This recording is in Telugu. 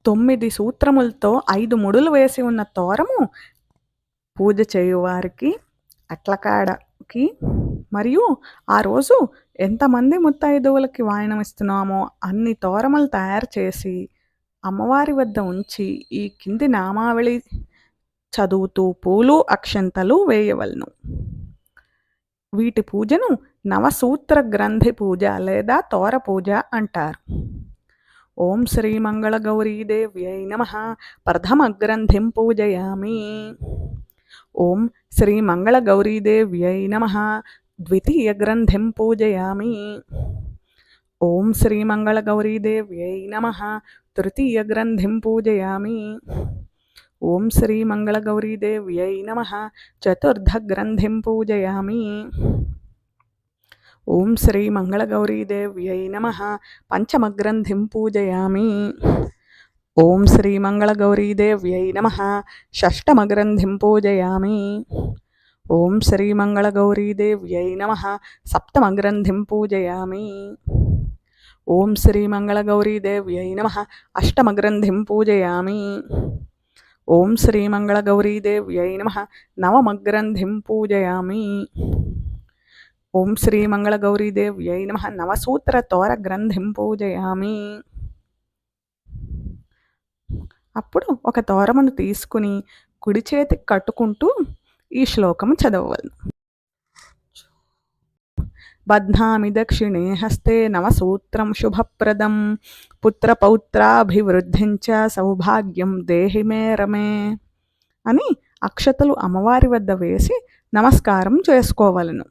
9 సూత్రములతో 5 ముడులు వేసి ఉన్న తోరము పూజ చేయువారికి, అట్లకాడకి మరియు ఆ రోజు ఎంతమంది ముత్తైదువులకి వాయనం ఇస్తున్నామో అన్ని తోరములు తయారు చేసి అమ్మవారి వద్ద ఉంచి ఈ కింది నామావళి చదువుతూ పూలు అక్షంతలు వేయవలను. వీటి పూజను నవసూత్ర గ్రంథి పూజ లేదా తోర పూజ అంటారు. ఓం శ్రీ మంగళ గౌరీదేవ్యై నమః. ప్రథమ గ్రంథిం పూజయామి. ఓం శ్రీ మంగళ గౌరీదేవ్యై నమః. ద్వితీయ గ్రంథిం పూజయామి. ఓం శ్రీ మంగళ గౌరీదేవ్యై నమః. తృతీయ గ్రంథిం పూజయామి. ఓం శ్రీ మంగళ గౌరీదేవ్యై నమః. చతుర్థ గ్రంథిం పూజయామి. ఓం శ్రీ మంగళ గౌరీదేవ్యై నమః. పంచమ గ్రంథిం పూజయామి. ఓం శ్రీ మంగళ గౌరీదేవ్యై నమః. షష్టమ గ్రంథిం పూజయామి. ఓం శ్రీ మంగళ గౌరీదేవ్యై నమః. సప్తమ గ్రంథిం పూజయామి. ఓం శ్రీ మంగళ గౌరీదేవ్యై నమః. అష్టమ గ్రంథిం పూజయామి. ఓం శ్రీ మంగళ గౌరీదేవ్యై నమః. నవమ గ్రంథిం పూజయామి. ఓం శ్రీ మంగళ గౌరీదేవ్యై నమః. నవసూత్ర తోర గ్రంథిం పూజయామి. అప్పుడు ఒక తోరమును తీసుకుని కుడి చేతికి కట్టుకుంటూ ఈ శ్లోకము చదవవలను. బధ్నామి దక్షిణే హస్తే నవసూత్రం శుభప్రదం పుత్రపౌత్రాభివృద్ధించ సౌభాగ్యం దేహి మే రమే అని అక్షతలు అమ్మవారి వద్ద వేసి నమస్కారం చేసుకోవలను.